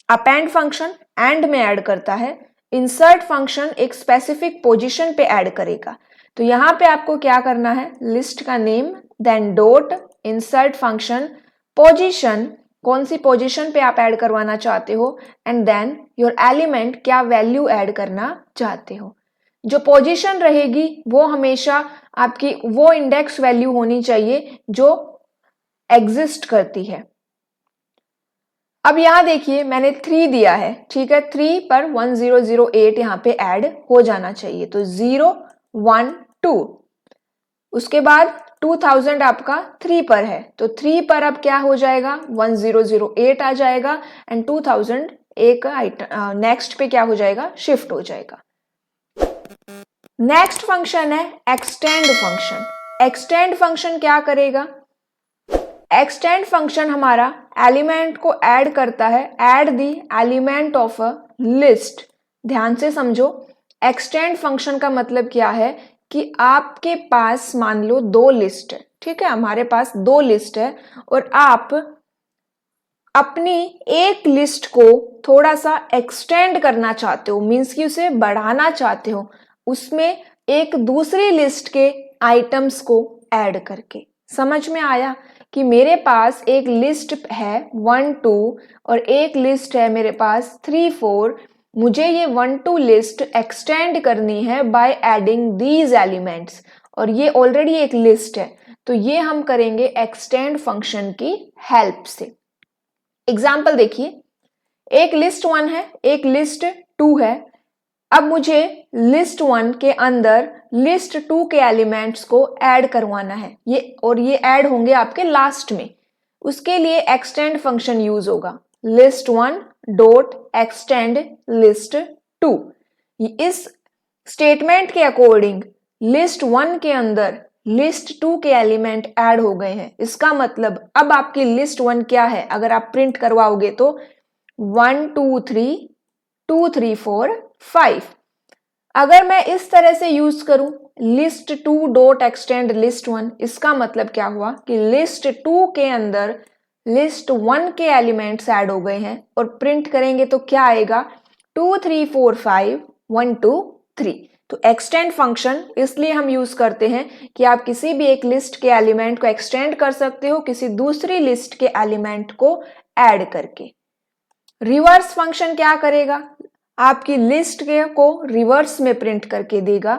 अपेंड फंक्शन एंड में ऐड करता है, इंसर्ट फंक्शन एक स्पेसिफिक पोजीशन पे ऐड करेगा। तो यहाँ पे आपको क्या करना है, लिस्ट का name then dot insert function position, कौन सी पोजीशन पे आप ऐड करवाना चाहते हो, एंड देन योर एलिमेंट, क्या वैल्यू ऐड करना चाहते हो। जो पोजीशन रहेगी वो हमेशा आपकी वो इंडेक्स वैल्यू होनी चाहिए जो एग्जिस्ट करती है। अब यहां देखिए मैंने 3 दिया है, ठीक है, 3 पर 1008 यहाँ पे ऐड हो जाना चाहिए, तो 0 1 2, उसके बाद 2000 आपका 3 पर है, तो 3 पर अब क्या हो जाएगा, 1008 आ जाएगा एंड 2000 एक नेक्स्ट पे क्या हो जाएगा, शिफ्ट हो जाएगा। नेक्स्ट फंक्शन है एक्सटेंड फंक्शन। एक्सटेंड फंक्शन क्या करेगा, एक्सटेंड फंक्शन हमारा एलिमेंट को ऐड करता है, add the element of a list. ध्यान से समझो, एक्सटेंड फंक्शन का मतलब क्या है कि आपके पास मान लो 2 लिस्ट है, ठीक है, हमारे पास 2 लिस्ट है और आप अपनी एक लिस्ट को थोड़ा सा एक्सटेंड करना चाहते हो, मीन्स कि उसे बढ़ाना चाहते हो, उसमें एक दूसरी लिस्ट के आइटम्स को ऐड करके। समझ में आया कि मेरे पास एक लिस्ट है 1 2 और एक लिस्ट है मेरे पास 3 4, मुझे ये 1 2 लिस्ट एक्सटेंड करनी है बाय एडिंग दीज एलिमेंट्स, और ये ऑलरेडी एक लिस्ट है, तो ये हम करेंगे एक्सटेंड फंक्शन की हेल्प से। एग्जाम्पल देखिए, एक लिस्ट 1 है, एक लिस्ट 2 है। अब मुझे लिस्ट 1 के अंदर लिस्ट 2 के एलिमेंट्स को ऐड करवाना है, ये और ये ऐड होंगे आपके लास्ट में। उसके लिए एक्सटेंड फंक्शन यूज होगा, लिस्ट 1 डॉट एक्सटेंड लिस्ट 2। इस स्टेटमेंट के अकॉर्डिंग लिस्ट 1 के अंदर लिस्ट 2 के एलिमेंट ऐड हो गए हैं। इसका मतलब अब आपकी लिस्ट 1 क्या है, अगर आप प्रिंट करवाओगे तो 1 2 3 2 3 4 5। अगर मैं इस तरह से यूज करूं लिस्ट 2 डॉट एक्सटेंड लिस्ट 1, इसका मतलब क्या हुआ कि लिस्ट 2 के अंदर लिस्ट 1 के एलिमेंट्स ऐड हो गए हैं, और प्रिंट करेंगे तो क्या आएगा, 2 3 4 5 1 2 3। तो एक्सटेंड फंक्शन इसलिए हम यूज करते हैं कि आप किसी भी एक लिस्ट के एलिमेंट को एक्सटेंड कर सकते हो किसी दूसरी लिस्ट के एलिमेंट को ऐड करके। रिवर्स फंक्शन क्या करेगा, आपकी लिस्ट के को रिवर्स में प्रिंट करके देगा।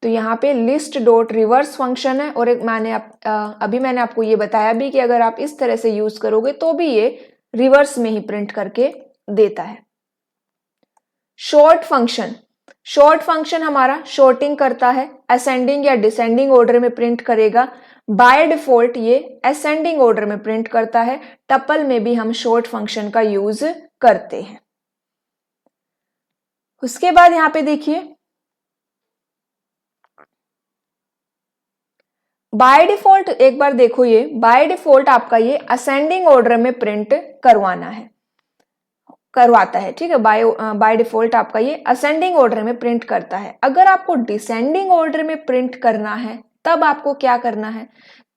तो यहाँ पे लिस्ट डॉट रिवर्स फंक्शन है, और एक अभी मैंने आपको ये बताया भी कि अगर आप इस तरह से यूज करोगे तो भी ये रिवर्स में ही प्रिंट करके देता है। शॉर्ट फंक्शन, शॉर्ट फंक्शन हमारा शॉर्टिंग करता है, असेंडिंग या डिसेंडिंग ऑर्डर में प्रिंट करेगा। बाय डिफॉल्ट ये असेंडिंग ऑर्डर में प्रिंट करता है, टपल में भी हम शॉर्ट फंक्शन का यूज करते हैं। उसके बाद यहाँ पे देखिए बाय डिफॉल्ट एक बार देखो, ये बाय डिफॉल्ट आपका ये असेंडिंग ऑर्डर में प्रिंट करवाता है, ठीक है। बाय डिफॉल्ट आपका ये असेंडिंग ऑर्डर में प्रिंट करता है। अगर आपको डिसेंडिंग ऑर्डर में प्रिंट करना है तब आपको क्या करना है,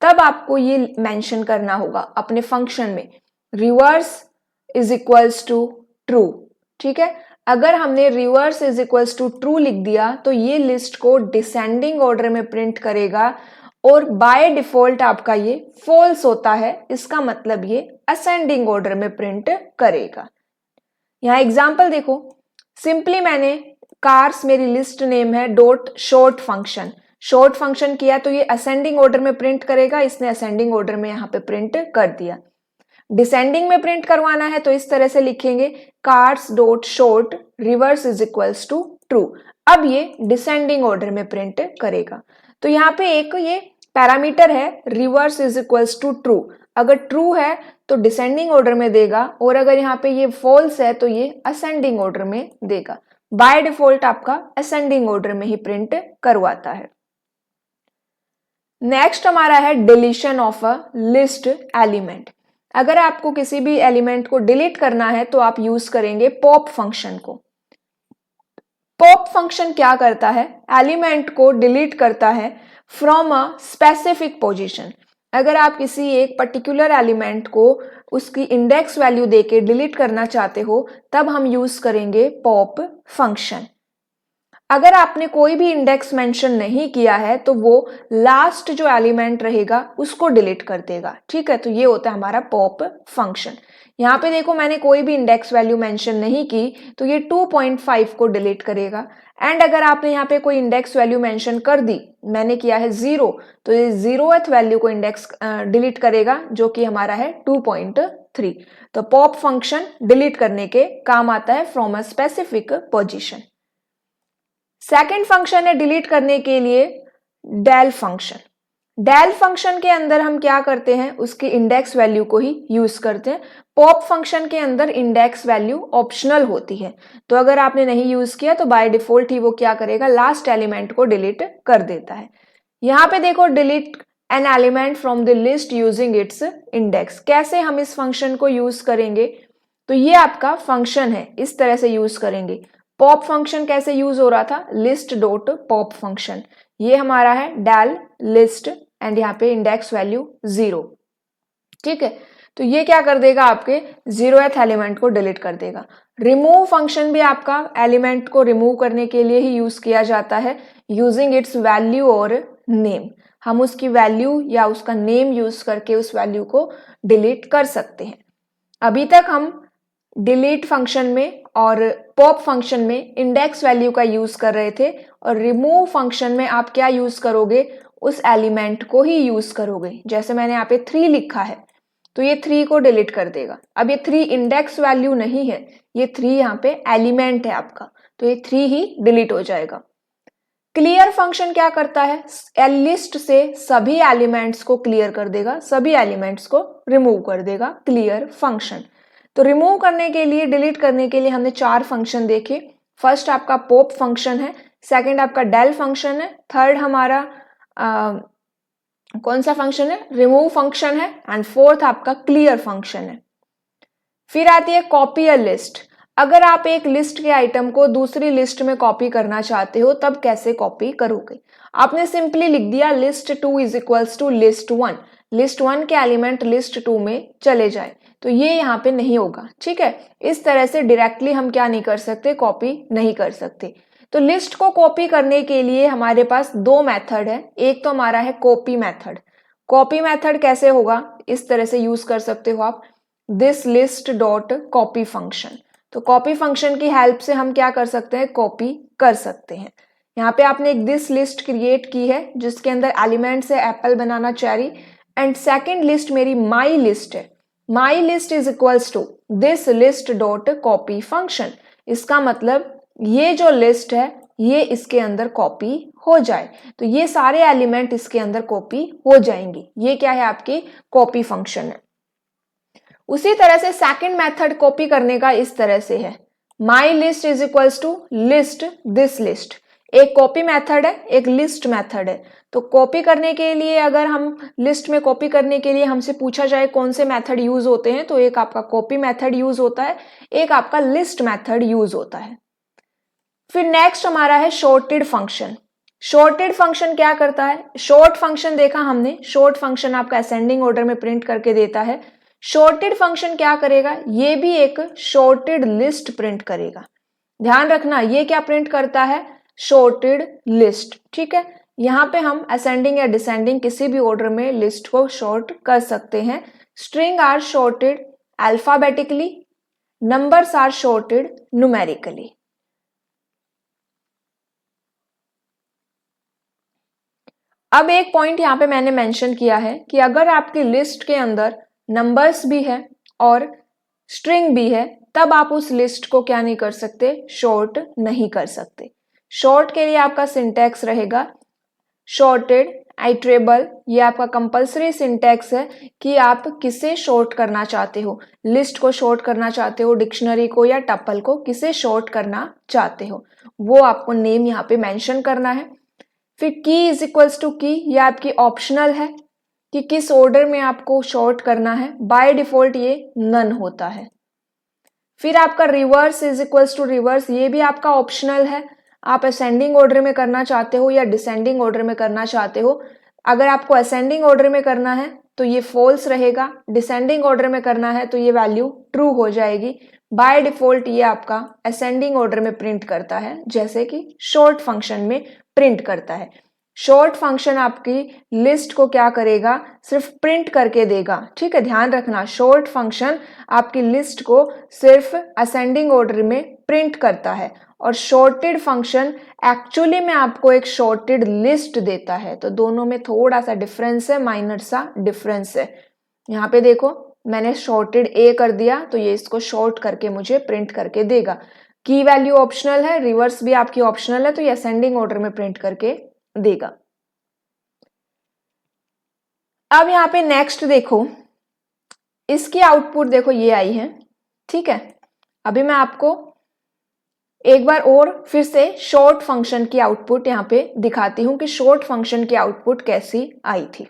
तब आपको ये मेंशन करना होगा अपने फंक्शन में, reverse is equals to true, ठीक है। अगर हमने reverse is equals to true लिख दिया तो ये लिस्ट को डिसेंडिंग ऑर्डर में प्रिंट करेगा, और बाय डिफॉल्ट आपका ये फॉल्स होता है, इसका मतलब ये असेंडिंग ऑर्डर में प्रिंट करेगा। यहाँ एग्जाम्पल देखो, सिंपली मैंने कार्स, मेरी लिस्ट नेम है डॉट शॉर्ट फंक्शन किया तो ये असेंडिंग ऑर्डर में प्रिंट करेगा, इसने असेंडिंग ऑर्डर में यहाँ पे प्रिंट कर दिया। डिसेंडिंग में प्रिंट करवाना है तो इस तरह से लिखेंगे cars dot sort reverse is equals to true. अब ये डिसेंडिंग ऑर्डर में प्रिंट करेगा। तो यहाँ पे एक ये पैरामीटर है reverse is equals to true, अगर ट्रू है तो डिसेंडिंग ऑर्डर में देगा, और अगर यहाँ पे ये फॉल्स है तो ये असेंडिंग ऑर्डर में देगा। बाय डिफॉल्ट आपका असेंडिंग ऑर्डर में ही प्रिंट करवाता है। नेक्स्ट हमारा है deletion of a list element. अगर आपको किसी भी एलिमेंट को डिलीट करना है तो आप यूज करेंगे पॉप फंक्शन को। पॉप फंक्शन क्या करता है, एलिमेंट को डिलीट करता है फ्रॉम अ स्पेसिफिक पोजीशन। अगर आप किसी एक पर्टिकुलर एलिमेंट को उसकी इंडेक्स वैल्यू देके डिलीट करना चाहते हो तब हम यूज करेंगे पॉप फंक्शन। अगर आपने कोई भी इंडेक्स मेंशन नहीं किया है तो वो लास्ट जो एलिमेंट रहेगा उसको डिलीट कर देगा, ठीक है। तो ये होता है हमारा पॉप फंक्शन। यहाँ पे देखो मैंने कोई भी इंडेक्स वैल्यू मेंशन नहीं की तो ये 2.5 को डिलीट करेगा। एंड अगर आपने यहाँ पे कोई इंडेक्स वैल्यू मेंशन कर दी, मैंने किया है 0, तो ये 0th वैल्यू को इंडेक्स डिलीट करेगा जो कि हमारा है 2.3। तो पॉप फंक्शन डिलीट करने के काम आता है from a specific position. Second function है डिलीट करने के लिए डेल फंक्शन। डेल फंक्शन के अंदर हम क्या करते हैं, उसकी इंडेक्स वैल्यू को ही यूज करते हैं। पॉप फंक्शन के अंदर इंडेक्स वैल्यू ऑप्शनल होती है, तो अगर आपने नहीं यूज किया तो बाय डिफॉल्ट ही वो क्या करेगा, लास्ट एलिमेंट को डिलीट कर देता है। यहाँ पे देखो delete an element from the list using its index. कैसे हम इस फंक्शन को यूज करेंगे, तो ये आपका फंक्शन है, इस तरह से यूज करेंगे। पॉप फंक्शन कैसे यूज हो रहा था, लिस्ट डॉट पॉप फंक्शन, ये हमारा है डेल लिस्ट एंड यहाँ पे इंडेक्स वैल्यू 0, ठीक है। तो ये क्या कर देगा, आपके 0th एलिमेंट को डिलीट कर देगा। रिमूव फंक्शन भी आपका एलिमेंट को रिमूव करने के लिए ही यूज किया जाता है, यूजिंग इट्स वैल्यू और नेम। हम उसकी वैल्यू या उसका नेम यूज करके उस वैल्यू को डिलीट कर सकते हैं। अभी तक हम डिलीट फंक्शन में और पॉप फंक्शन में इंडेक्स वैल्यू का यूज कर रहे थे, और रिमूव फंक्शन में आप क्या यूज करोगे, उस एलिमेंट को ही यूज करोगे। जैसे मैंने यहाँ पे 3 लिखा है तो ये 3 को डिलीट कर देगा। अब ये 3 इंडेक्स वैल्यू नहीं है, ये 3 यहाँ पे एलिमेंट है आपका, तो ये 3 ही डिलीट हो जाएगा। क्लियर फंक्शन क्या करता है, लिस्ट से सभी एलिमेंट्स को क्लियर कर देगा, सभी एलिमेंट्स को रिमूव कर देगा क्लियर फंक्शन। तो रिमूव करने के लिए, डिलीट करने के लिए हमने 4 फंक्शन देखे। फर्स्ट आपका पॉप फंक्शन है, सेकंड आपका डेल फंक्शन है, थर्ड हमारा कौन सा फंक्शन है, रिमूव फंक्शन है, एंड फोर्थ आपका क्लियर फंक्शन है। फिर आती है कॉपी अ लिस्ट। अगर आप एक लिस्ट के आइटम को दूसरी लिस्ट में कॉपी करना चाहते हो तब कैसे कॉपी करोगे, आपने सिंपली लिख दिया list 2 is equals to list 1, list 1 के एलिमेंट लिस्ट 2 में चले जाए, तो ये यहाँ पे नहीं होगा, ठीक है। इस तरह से डायरेक्टली हम क्या नहीं कर सकते, कॉपी नहीं कर सकते। तो लिस्ट को कॉपी करने के लिए हमारे पास 2 मेथड है। एक तो हमारा है कॉपी मेथड। कॉपी मेथड कैसे होगा, इस तरह से यूज कर सकते हो आप, this list dot copy function. तो कॉपी फंक्शन की हेल्प से हम क्या कर सकते हैं, कॉपी कर सकते हैं। यहाँ पे आपने एक दिस लिस्ट क्रिएट की है जिसके अंदर एलिमेंट्स है apple, banana, cherry, and second list मेरी माई लिस्ट है। My list is equals to this list dot copy function. इसका मतलब ये जो लिस्ट है ये इसके अंदर कॉपी हो जाए, तो ये सारे एलिमेंट इसके अंदर कॉपी हो जाएंगे। ये क्या है, आपकी कॉपी फंक्शन है। उसी तरह से सेकंड मेथड कॉपी करने का इस तरह से है, my list is equals to list this list. एक कॉपी मेथड है, एक लिस्ट मेथड है। तो कॉपी करने के लिए अगर हम लिस्ट में कॉपी करने के लिए हमसे पूछा जाए कौन से मेथड यूज होते हैं, तो एक आपका कॉपी मेथड यूज होता है, एक आपका लिस्ट मेथड यूज होता है। फिर नेक्स्ट हमारा है शॉर्टेड फंक्शन। शॉर्टेड फंक्शन क्या करता है? शॉर्ट फंक्शन देखा हमने, शॉर्ट फंक्शन आपका असेंडिंग ऑर्डर में प्रिंट करके देता है। शॉर्टेड फंक्शन क्या करेगा? ये भी एक शॉर्टेड लिस्ट प्रिंट करेगा। ध्यान रखना, ये क्या प्रिंट करता है? Shorted list. ठीक है, यहां पे हम असेंडिंग या डिसेंडिंग किसी भी ऑर्डर में लिस्ट को शॉर्ट कर सकते हैं। String are sorted alphabetically, numbers are sorted numerically. अब एक पॉइंट यहाँ पे मैंने मेंशन किया है कि अगर आपकी लिस्ट के अंदर नंबर्स भी है और स्ट्रिंग भी है, तब आप उस लिस्ट को क्या नहीं कर सकते? शॉर्ट नहीं कर सकते। शॉर्ट के लिए आपका सिंटैक्स रहेगा शॉर्टेड आइटरेबल। ये आपका कंपलसरी सिंटैक्स है कि आप किसे शॉर्ट करना चाहते हो, लिस्ट को शॉर्ट करना चाहते हो, डिक्शनरी को या टपल को, किसे शॉर्ट करना चाहते हो, वो आपको नेम यहाँ पे मेंशन करना है। फिर की इज इक्वल्स टू की, ये आपकी ऑप्शनल है कि किस ऑर्डर में आपको शॉर्ट करना है। बाय डिफॉल्ट ये नन होता है। फिर आपका reverse is equals to reverse, ये भी आपका ऑप्शनल है। आप असेंडिंग ऑर्डर में करना चाहते हो या डिसेंडिंग ऑर्डर में करना चाहते हो। अगर आपको असेंडिंग ऑर्डर में करना है तो ये फॉल्स रहेगा, डिसेंडिंग ऑर्डर में करना है तो ये वैल्यू ट्रू हो जाएगी। बाय डिफॉल्ट ये आपका असेंडिंग ऑर्डर में प्रिंट करता है, जैसे कि शॉर्ट फंक्शन में प्रिंट करता है। शॉर्ट फंक्शन आपकी लिस्ट को क्या करेगा? सिर्फ प्रिंट करके देगा। ठीक है, ध्यान रखना, शॉर्ट फंक्शन आपकी लिस्ट को सिर्फ असेंडिंग ऑर्डर में प्रिंट करता है और शॉर्टेड फंक्शन एक्चुअली में आपको एक शॉर्टेड लिस्ट देता है। तो दोनों में थोड़ा सा डिफरेंस है, माइनर सा डिफरेंस है। यहाँ पे देखो, मैंने शॉर्टेड ए कर दिया तो ये इसको शॉर्ट करके मुझे प्रिंट करके देगा। की वैल्यू ऑप्शनल है, रिवर्स भी आपकी ऑप्शनल है, तो ये असेंडिंग ऑर्डर में प्रिंट करके देगा। अब यहाँ पे नेक्स्ट देखो, इसकी आउटपुट देखो ये आई है। ठीक है, अभी मैं आपको एक बार और फिर से शॉर्ट फंक्शन की आउटपुट यहाँ पे दिखाती हूं कि शॉर्ट फंक्शन की आउटपुट कैसी आई थी।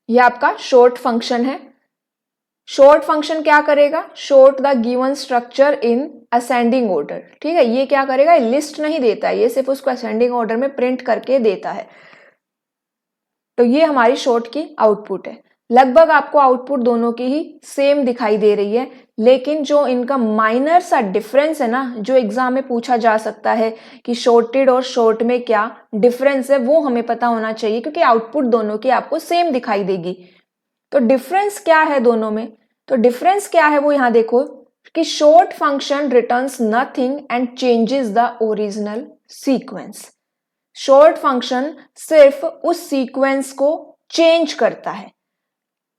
ये आपका शॉर्ट फंक्शन है। शॉर्ट फंक्शन क्या करेगा? Short the given structure in ascending order. ठीक है, ये क्या करेगा? लिस्ट नहीं देता है, ये सिर्फ उसको असेंडिंग ऑर्डर में प्रिंट करके देता है। तो ये हमारी शॉर्ट की आउटपुट है। लगभग आपको आउटपुट दोनों की ही सेम दिखाई दे रही है, लेकिन जो इनका माइनर सा डिफरेंस है ना, जो एग्जाम में पूछा जा सकता है कि शॉर्टेड और शॉर्ट में क्या डिफरेंस है, वो हमें पता होना चाहिए, क्योंकि आउटपुट दोनों की आपको सेम दिखाई देगी। तो डिफरेंस क्या है दोनों में? तो डिफरेंस क्या है वो यहां देखो कि short function returns nothing and changes the original sequence. Short function सिर्फ उस सीक्वेंस को चेंज करता है,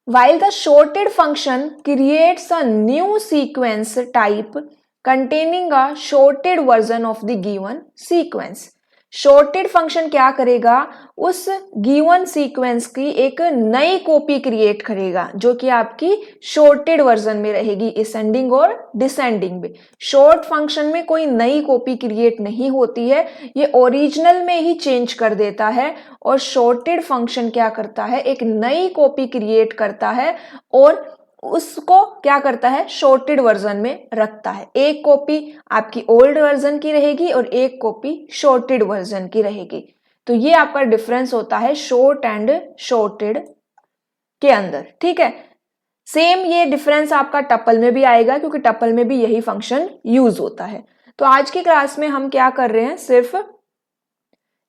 while the shorted function creates a new sequence type containing a shorted version of the given sequence। Shorted function क्या करेगा? उस given sequence की एक नई कॉपी क्रिएट करेगा, जो कि आपकी शॉर्टेड वर्जन में रहेगी, असेंडिंग और डिसेंडिंग में। शॉर्ट फंक्शन में कोई नई कॉपी क्रिएट नहीं होती है, ये ओरिजिनल में ही चेंज कर देता है। और शॉर्टेड फंक्शन क्या करता है? एक नई कॉपी क्रिएट करता है और उसको क्या करता है? शॉर्टेड वर्जन में रखता है। एक कॉपी आपकी ओल्ड वर्जन की रहेगी और एक कॉपी शॉर्टेड वर्जन की रहेगी। तो ये आपका डिफरेंस होता है शॉर्ट एंड शॉर्टेड के अंदर। ठीक है, सेम ये डिफरेंस आपका टपल में भी आएगा, क्योंकि टपल में भी यही फंक्शन यूज होता है। तो आज की क्लास में हम क्या कर रहे हैं? सिर्फ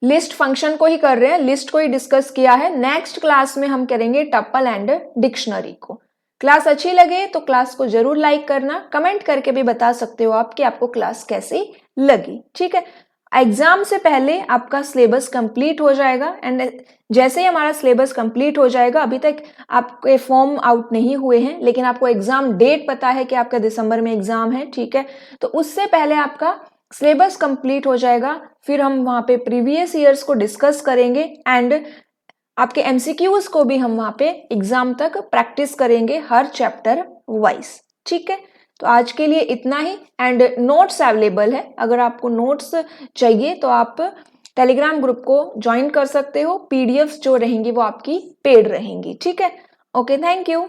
लिस्ट फंक्शन को ही कर रहे हैं, लिस्ट को ही डिस्कस किया है। नेक्स्ट क्लास में हम करेंगे टपल एंड डिक्शनरी को। क्लास अच्छी लगे तो क्लास को जरूर लाइक करना, कमेंट करके भी बता सकते हो आप कि आपको क्लास कैसी लगी। ठीक है, एग्जाम से पहले आपका सिलेबस कंप्लीट हो जाएगा, एंड जैसे ही हमारा सिलेबस कंप्लीट हो जाएगा, अभी तक आपके फॉर्म आउट नहीं हुए हैं, लेकिन आपको एग्जाम डेट पता है कि आपका दिसंबर में एग्जाम है। ठीक है, तो उससे पहले आपका सिलेबस कंप्लीट हो जाएगा, फिर हम वहां पे प्रीवियस ईयर्स को डिस्कस करेंगे एंड आपके एमसीक्यूज को भी हम वहाँ पे एग्जाम तक प्रैक्टिस करेंगे हर चैप्टर वाइज। ठीक है, तो आज के लिए इतना ही। एंड नोट्स अवेलेबल है, अगर आपको नोट्स चाहिए तो आप टेलीग्राम ग्रुप को ज्वाइन कर सकते हो। पीडीएफ्स जो रहेंगी वो आपकी पेड रहेंगी। ठीक है, ओके, थैंक यू।